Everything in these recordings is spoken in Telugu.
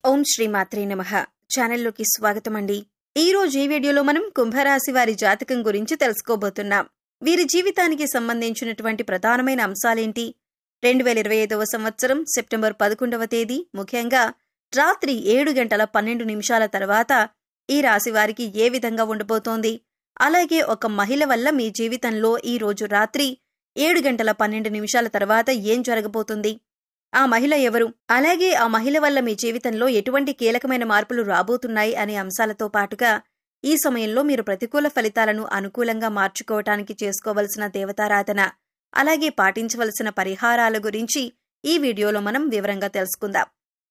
ఓం శ్రీ మాత్రే నమః. ఛానల్లోకి స్వాగతం అండి. ఈ రోజు ఈ వీడియోలో మనం కుంభరాశి వారి జాతకం గురించి తెలుసుకోబోతున్నాం. వీరి జీవితానికి సంబంధించినటువంటి ప్రధానమైన అంశాలేంటి? 2025వ సంవత్సరం సెప్టెంబర్ 11వ తేదీ ముఖ్యంగా రాత్రి 7:12 తర్వాత ఈ రాశి వారికి ఏ విధంగా ఉండబోతోంది? అలాగే ఒక మహిళ వల్ల మీ జీవితంలో ఈ రోజు రాత్రి 7:12 తర్వాత ఏం జరగబోతుంది? ఆ మహిళ ఎవరు? అలాగే ఆ మహిళ వల్ల మీ జీవితంలో ఎటువంటి కీలకమైన మార్పులు రాబోతున్నాయి అనే అంశాలతో పాటుగా ఈ సమయంలో మీరు ప్రతికూల ఫలితాలను అనుకూలంగా మార్చుకోవటానికి చేసుకోవలసిన దేవతారాధన, అలాగే పాటించవలసిన పరిహారాల గురించి ఈ వీడియోలో మనం వివరంగా తెలుసుకుందాం.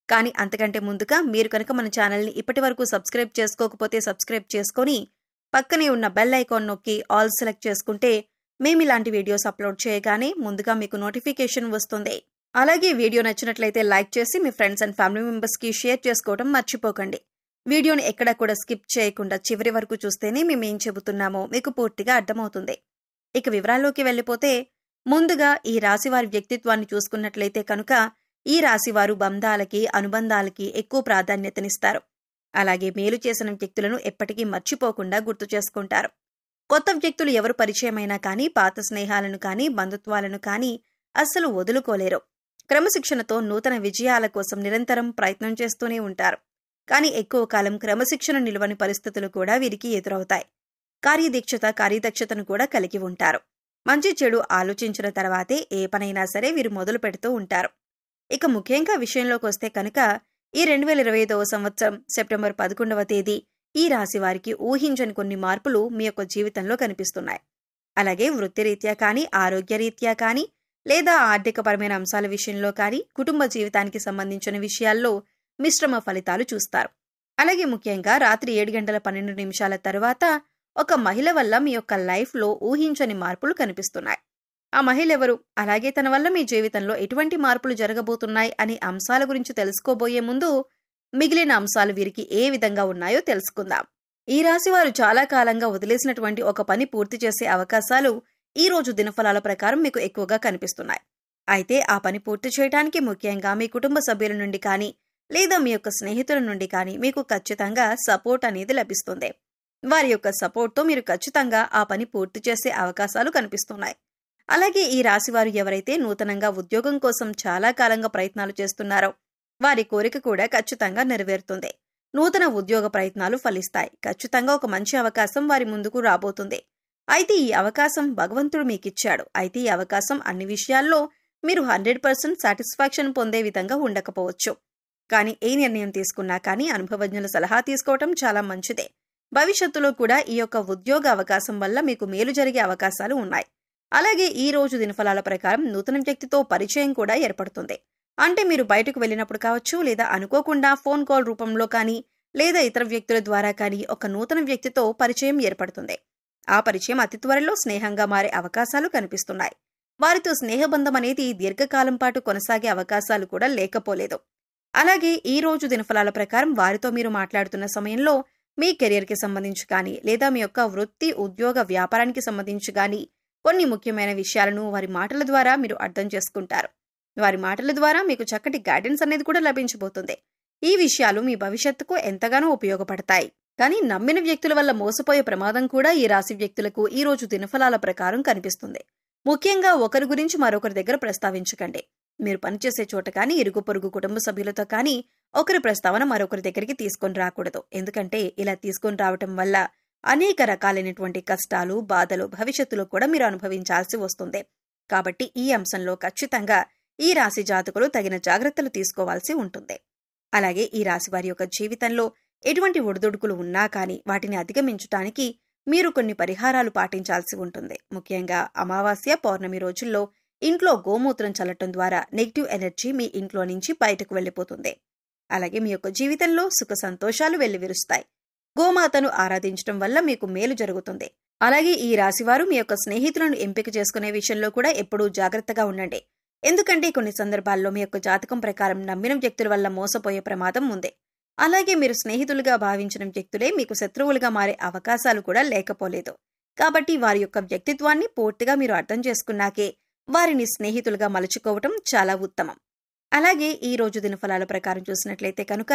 కానీ అంతకంటే ముందుగా మీరు కనుక మన ఛానల్ని ఇప్పటివరకు సబ్స్క్రైబ్ చేసుకోకపోతే సబ్స్క్రైబ్ చేసుకొని పక్కనే ఉన్న బెల్ ఐకాన్ నొక్కి ఆల్ సెలెక్ట్ చేసుకుంటే మేమిలాంటి వీడియోస్ అప్లోడ్ చేయగానే ముందుగా మీకు నోటిఫికేషన్ వస్తుంది. అలాగే వీడియో నచ్చినట్లయితే లైక్ చేసి మీ ఫ్రెండ్స్ అండ్ ఫ్యామిలీ మెంబర్స్కి షేర్ చేసుకోవడం మర్చిపోకండి. వీడియోని ఎక్కడా కూడా స్కిప్ చేయకుండా చివరి వరకు చూస్తేనే మేమేం చెబుతున్నామో మీకు పూర్తిగా అర్థమవుతుంది. ఇక వివరాల్లోకి వెళ్ళిపోతే ముందుగా ఈ రాశివారి వ్యక్తిత్వాన్ని చూసుకున్నట్లయితే కనుక ఈ రాశివారు బంధాలకి, అనుబంధాలకి ఎక్కువ ప్రాధాన్యతనిస్తారు. అలాగే మేలు చేసిన వ్యక్తులను ఎప్పటికీ మర్చిపోకుండా గుర్తు చేసుకుంటారు. కొత్త వ్యక్తులు ఎవరు పరిచయమైనా కానీ పాత స్నేహాలను కానీ బంధుత్వాలను కానీ అస్సలు వదులుకోలేరు. క్రమశిక్షణతో నూతన విజయాల కోసం నిరంతరం ప్రయత్నం చేస్తూనే ఉంటారు. కానీ ఎక్కువ కాలం క్రమశిక్షణ నిలవని పరిస్థితులు కూడా వీరికి ఎదురవుతాయి. కార్యదక్షతను కూడా కలిగి ఉంటారు. మంచి చెడు ఆలోచించిన తర్వాతే ఏ పనైనా సరే వీరు మొదలు పెడుతూ ఉంటారు. ఇక ముఖ్యంగా విషయంలోకి వస్తే కనుక ఈ 2025వ సంవత్సరం సెప్టెంబర్ 11వ తేదీ ఈ రాశి వారికి ఊహించని కొన్ని మార్పులు మీ యొక్క జీవితంలో కనిపిస్తున్నాయి. అలాగే వృత్తిరీత్యా కానీ, ఆరోగ్యరీత్యా కానీ, లేదా ఆర్థికపరమైన అంశాల విషయంలో కానీ, కుటుంబ జీవితానికి సంబంధించిన విషయాల్లో మిశ్రమ ఫలితాలు చూస్తారు. అలాగే ముఖ్యంగా రాత్రి 7:12 తర్వాత ఒక మహిళ వల్ల మీ యొక్క లైఫ్లో ఊహించని మార్పులు కనిపిస్తున్నాయి. ఆ మహిళ ఎవరు? అలాగే తన వల్ల మీ జీవితంలో ఎటువంటి మార్పులు జరగబోతున్నాయి అనే అంశాల గురించి తెలుసుకోబోయే ముందు మిగిలిన అంశాలు వీరికి ఏ విధంగా ఉన్నాయో తెలుసుకుందాం. ఈ రాశివారు చాలా కాలంగా వదిలేసినటువంటి ఒక పని పూర్తి చేసే అవకాశాలు ఈ రోజు దినఫలాల ప్రకారం మీకు ఎక్కువగా కనిపిస్తున్నాయి. అయితే ఆ పని పూర్తి చేయడానికి ముఖ్యంగా మీ కుటుంబ సభ్యుల నుండి కానీ, లేదా మీ యొక్క స్నేహితుల నుండి కానీ మీకు ఖచ్చితంగా సపోర్ట్ అనేది లభిస్తుంది. వారి యొక్క సపోర్ట్తో మీరు ఖచ్చితంగా ఆ పని పూర్తి చేసే అవకాశాలు కనిపిస్తున్నాయి. అలాగే ఈ రాశివారు ఎవరైతే నూతనంగా ఉద్యోగం కోసం చాలా కాలంగా ప్రయత్నాలు చేస్తున్నారో వారి కోరిక కూడా ఖచ్చితంగా నెరవేరుతుంది. నూతన ఉద్యోగ ప్రయత్నాలు ఫలిస్తాయి. ఖచ్చితంగా ఒక మంచి అవకాశం వారి ముందుకు రాబోతుంది. అయితే ఈ అవకాశం భగవంతుడు మీకిచ్చాడు. అయితే ఈ అవకాశం అన్ని విషయాల్లో మీరు 100% సాటిస్ఫాక్షన్ పొందే విధంగా ఉండకపోవచ్చు. కానీ ఏ నిర్ణయం తీసుకున్నా కానీ అనుభవజ్ఞుల సలహా తీసుకోవటం చాలా మంచిదే. భవిష్యత్తులో కూడా ఈ యొక్క ఉద్యోగ అవకాశం వల్ల మీకు మేలు జరిగే అవకాశాలు ఉన్నాయి. అలాగే ఈ రోజు దినఫలాల ప్రకారం నూతన వ్యక్తితో పరిచయం కూడా ఏర్పడుతుంది. అంటే మీరు బయటకు వెళ్ళినప్పుడు కావచ్చు, లేదా అనుకోకుండా ఫోన్ కాల్ రూపంలో కానీ, లేదా ఇతర వ్యక్తుల ద్వారా కానీ ఒక నూతన వ్యక్తితో పరిచయం ఏర్పడుతుంది. ఆ పరిచయం అతి త్వరలో స్నేహంగా మారే అవకాశాలు కనిపిస్తున్నాయి. వారితో స్నేహబంధం అనేది దీర్ఘకాలం పాటు కొనసాగే అవకాశాలు కూడా లేకపోలేదు. అలాగే ఈ రోజు దినఫలాల ప్రకారం వారితో మీరు మాట్లాడుతున్న సమయంలో మీ కెరియర్కి సంబంధించి కానీ, లేదా మీ యొక్క వృత్తి, ఉద్యోగ, వ్యాపారానికి సంబంధించి కానీ కొన్ని ముఖ్యమైన విషయాలను వారి మాటల ద్వారా మీరు అర్థం చేసుకుంటారు. వారి మాటల ద్వారా మీకు చక్కటి గైడెన్స్ అనేది కూడా లభించబోతుంది. ఈ విషయాలు మీ భవిష్యత్తుకు ఎంతగానో ఉపయోగపడతాయి. కానీ నమ్మిన వ్యక్తుల వల్ల మోసపోయే ప్రమాదం కూడా ఈ రాశి వ్యక్తులకు ఈ రోజు దినఫలాల ప్రకారం కనిపిస్తుంది. ముఖ్యంగా ఒకరి గురించి మరొకరి దగ్గర ప్రస్తావించకండి. మీరు పనిచేసే చోట కానీ, ఇరుగు పొరుగు కుటుంబ సభ్యులతో కానీ ఒకరి ప్రస్తావన మరొకరి దగ్గరికి తీసుకొని రాకూడదు. ఎందుకంటే ఇలా తీసుకొని రావటం వల్ల అనేక రకాలైనటువంటి కష్టాలు, బాధలు భవిష్యత్తులో కూడా మీరు అనుభవించాల్సి వస్తుంది. కాబట్టి ఈ అంశంలో ఖచ్చితంగా ఈ రాశి జాతకులు తగిన జాగ్రత్తలు తీసుకోవాల్సి ఉంటుంది. అలాగే ఈ రాశి వారి యొక్క జీవితంలో ఎటువంటి ఒడిదుడుకులు ఉన్నా కానీ వాటిని అధిగమించడానికి మీరు కొన్ని పరిహారాలు పాటించాల్సి ఉంటుంది. ముఖ్యంగా అమావాస్య, పౌర్ణమి రోజుల్లో ఇంట్లో గోమూత్రం చల్లటం ద్వారా నెగిటివ్ ఎనర్జీ మీ ఇంట్లో నుంచి బయటకు వెళ్ళిపోతుంది. అలాగే మీ యొక్క జీవితంలో సుఖ సంతోషాలు వెల్లివిరుస్తాయి. గోమాతను ఆరాధించడం వల్ల మీకు మేలు జరుగుతుంది. అలాగే ఈ రాశివారు మీ యొక్క స్నేహితులను ఎంపిక చేసుకునే విషయంలో కూడా ఎప్పుడూ జాగ్రత్తగా ఉండండి. ఎందుకంటే కొన్ని సందర్భాల్లో మీ యొక్క జాతకం ప్రకారం నమ్మిన వ్యక్తుల వల్ల మోసపోయే ప్రమాదం ఉంది. అలాగే మీరు స్నేహితులుగా భావించిన వ్యక్తులే మీకు శత్రువులుగా మారే అవకాశాలు కూడా లేకపోలేదు. కాబట్టి వారి యొక్క వ్యక్తిత్వాన్ని పూర్తిగా మీరు అర్థం చేసుకున్నాకే వారిని స్నేహితులుగా మలుచుకోవటం చాలా ఉత్తమం. అలాగే ఈ రోజు దినఫలాల ప్రకారం చూసినట్లయితే కనుక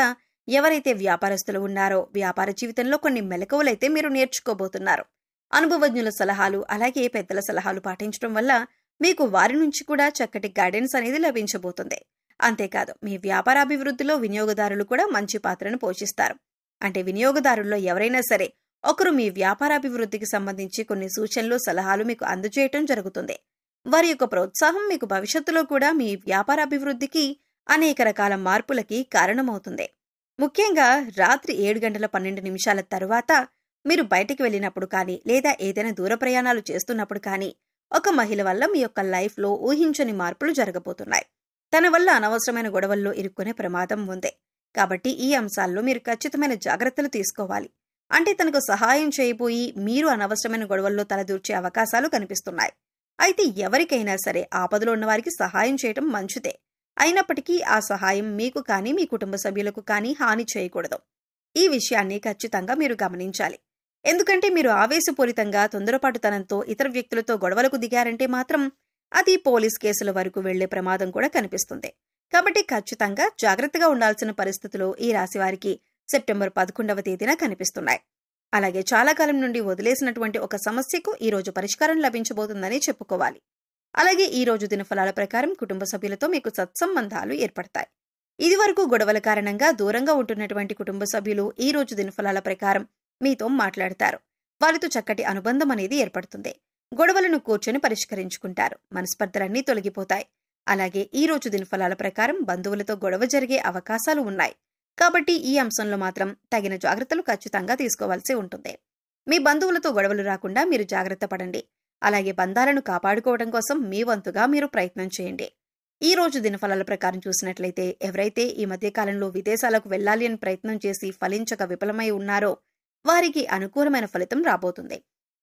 ఎవరైతే వ్యాపారస్తులు ఉన్నారో వ్యాపార జీవితంలో కొన్ని మెలకువలైతే మీరు నేర్చుకోబోతున్నారు. అనుభవజ్ఞుల సలహాలు అలాగే పెద్దల సలహాలు పాటించడం వల్ల మీకు వారి నుంచి కూడా చక్కటి గైడెన్స్ అనేది లభించబోతుంది. అంతేకాదు మీ వ్యాపారాభివృద్ధిలో వినియోగదారులు కూడా మంచి పాత్రను పోషిస్తారు. అంటే వినియోగదారుల్లో ఎవరైనా సరే ఒకరు మీ వ్యాపారాభివృద్ధికి సంబంధించి కొన్ని సూచనలు సలహాలు మీకు అందజేయటం జరుగుతుంది. వారి యొక్క ప్రోత్సాహం మీకు భవిష్యత్తులో కూడా మీ వ్యాపారాభివృద్ధికి అనేక రకాల మార్పులకి కారణమవుతుంది. ముఖ్యంగా రాత్రి 7:12 తరువాత మీరు బయటికి వెళ్ళినప్పుడు కానీ లేదా ఏదైనా దూర ప్రయాణాలు చేస్తున్నప్పుడు కానీ ఒక మహిళ వల్ల మీ యొక్క లైఫ్లో ఊహించని మార్పులు జరగబోతున్నాయి. తన వల్ల అనవసరమైన గొడవల్లో ఇరుక్కునే ప్రమాదం ఉంది. కాబట్టి ఈ అంశాల్లో మీరు ఖచ్చితమైన జాగ్రత్తలు తీసుకోవాలి. అంటే తనకు సహాయం చేయబోయి మీరు అనవసరమైన గొడవల్లో తలదూర్చే అవకాశాలు కనిపిస్తున్నాయి. అయితే ఎవరికైనా సరే ఆపదలో ఉన్న వారికి సహాయం చేయటం మంచిదే. అయినప్పటికీ ఆ సహాయం మీకు కానీ మీ కుటుంబ సభ్యులకు కానీ హాని చేయకూడదు. ఈ విషయాన్ని ఖచ్చితంగా మీరు గమనించాలి. ఎందుకంటే మీరు ఆవేశపూరితంగా తొందరపాటుతనంతో ఇతర వ్యక్తులతో గొడవలకు దిగారంటే మాత్రం అది పోలీస్ కేసుల వరకు వెళ్లే ప్రమాదం కూడా కనిపిస్తుంది. కాబట్టి ఖచ్చితంగా జాగ్రత్తగా ఉండాల్సిన పరిస్థితులు ఈ రాశివారికి సెప్టెంబర్ 11 కనిపిస్తున్నాయి. అలాగే చాలా కాలం నుండి వదిలేసినటువంటి ఒక సమస్యకు ఈ రోజు పరిష్కారం లభించబోతుందని చెప్పుకోవాలి. అలాగే ఈ రోజు దినఫలాల ప్రకారం కుటుంబ సభ్యులతో మీకు సత్సంబంధాలు ఏర్పడతాయి. ఇదివరకు గొడవల కారణంగా దూరంగా ఉంటున్నటువంటి కుటుంబ సభ్యులు ఈ రోజు దినఫలాల ప్రకారం మీతో మాట్లాడతారు. వారితో చక్కటి అనుబంధం అనేది ఏర్పడుతుంది. గొడవలను కూర్చొని పరిష్కరించుకుంటారు. మనస్పర్ధలన్నీ తొలగిపోతాయి. అలాగే ఈ రోజు దినఫలాల ప్రకారం బంధువులతో గొడవ జరిగే అవకాశాలు ఉన్నాయి. కాబట్టి ఈ అంశంలో మాత్రం తగిన జాగ్రత్తలు ఖచ్చితంగా తీసుకోవాల్సి ఉంటుంది. మీ బంధువులతో గొడవలు రాకుండా మీరు జాగ్రత్త పడండి. అలాగే బంధాలను కాపాడుకోవడం కోసం మీ వంతుగా మీరు ప్రయత్నం చేయండి. ఈ రోజు దినఫలాల ప్రకారం చూసినట్లయితే ఎవరైతే ఈ మధ్యకాలంలో విదేశాలకు వెళ్లాలి అని ప్రయత్నం చేసి ఫలించక విఫలమై ఉన్నారో వారికి అనుకూలమైన ఫలితం రాబోతుంది.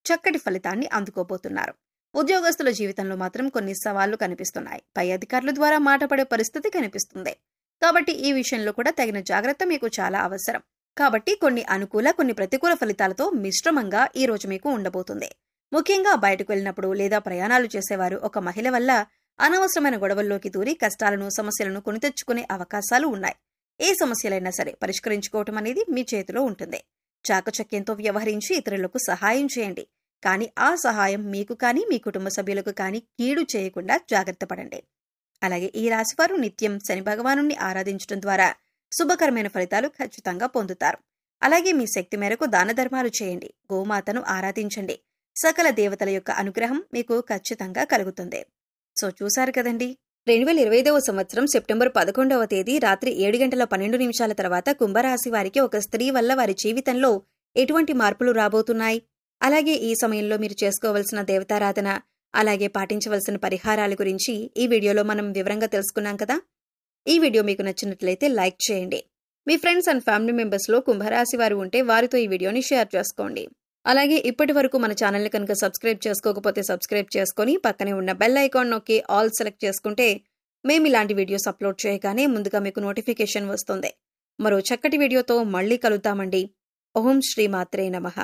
చక్కటి ఫలితాన్ని అందుకోబోతున్నారు. ఉద్యోగస్తుల జీవితంలో మాత్రం కొన్ని సవాళ్లు కనిపిస్తున్నాయి. పై అధికారుల ద్వారా మాట పడే పరిస్థితి కనిపిస్తుంది. కాబట్టి ఈ విషయంలో కూడా తగిన జాగ్రత్త మీకు చాలా అవసరం. కాబట్టి కొన్ని అనుకూల కొన్ని ప్రతికూల ఫలితాలతో మిశ్రమంగా ఈ రోజు మీకు ఉండబోతుంది. ముఖ్యంగా బయటకు వెళ్ళినప్పుడు లేదా ప్రయాణాలు చేసేవారు ఒక మహిళ వల్ల అనవసరమైన గొడవల్లోకి దూరి కష్టాలను సమస్యలను కొని తెచ్చుకునే అవకాశాలు ఉన్నాయి. ఏ సమస్యలైనా సరే పరిష్కరించుకోవటం అనేది మీ చేతిలో ఉంటుంది. చాకచక్యంతో వ్యవహరించి ఇతరులకు సహాయం చేయండి. కానీ ఆ సహాయం మీకు కానీ మీ కుటుంబ సభ్యులకు కానీ కీడు చేయకుండా జాగ్రత్త పడండి. అలాగే ఈ రాశివారు నిత్యం శని భగవానుణ్ణి ఆరాధించడం ద్వారా శుభకరమైన ఫలితాలు ఖచ్చితంగా పొందుతారు. అలాగే మీ శక్తి మేరకు దాన ధర్మాలు చేయండి. గోమాతను ఆరాధించండి. సకల దేవతల యొక్క అనుగ్రహం మీకు ఖచ్చితంగా కలుగుతుంది. సో చూశారు కదండి, 2025వ సంవత్సరం సెప్టెంబర్ 11 రాత్రి 7:12 తర్వాత కుంభరాశి వారికి ఒక స్త్రీ వల్ల వారి జీవితంలో ఎటువంటి మార్పులు రాబోతున్నాయి, అలాగే ఈ సమయంలో మీరు చేసుకోవలసిన దేవతారాధన అలాగే పాటించవలసిన పరిహారాల గురించి ఈ వీడియోలో మనం వివరంగా తెలుసుకున్నాం కదా. ఈ వీడియో మీకు నచ్చినట్లయితే లైక్ చేయండి. మీ ఫ్రెండ్స్ అండ్ ఫ్యామిలీ మెంబర్స్లో కుంభరాశి వారు ఉంటే వారితో ఈ వీడియోని షేర్ చేసుకోండి. అలాగే ఇప్పటి వరకు మన ఛానల్ని కనుక సబ్స్క్రైబ్ చేసుకోకపోతే సబ్స్క్రైబ్ చేసుకొని పక్కనే ఉన్న బెల్ ఐకాన్ నొక్కి ఆల్ సెలెక్ట్ చేసుకుంటే మేము ఇలాంటి వీడియోస్ అప్లోడ్ చేయగానే ముందుగా మీకు నోటిఫికేషన్ వస్తుంది. మరో చక్కటి వీడియోతో మళ్ళీ కలుద్దామండి. ఓం శ్రీ మాత్రే నమః.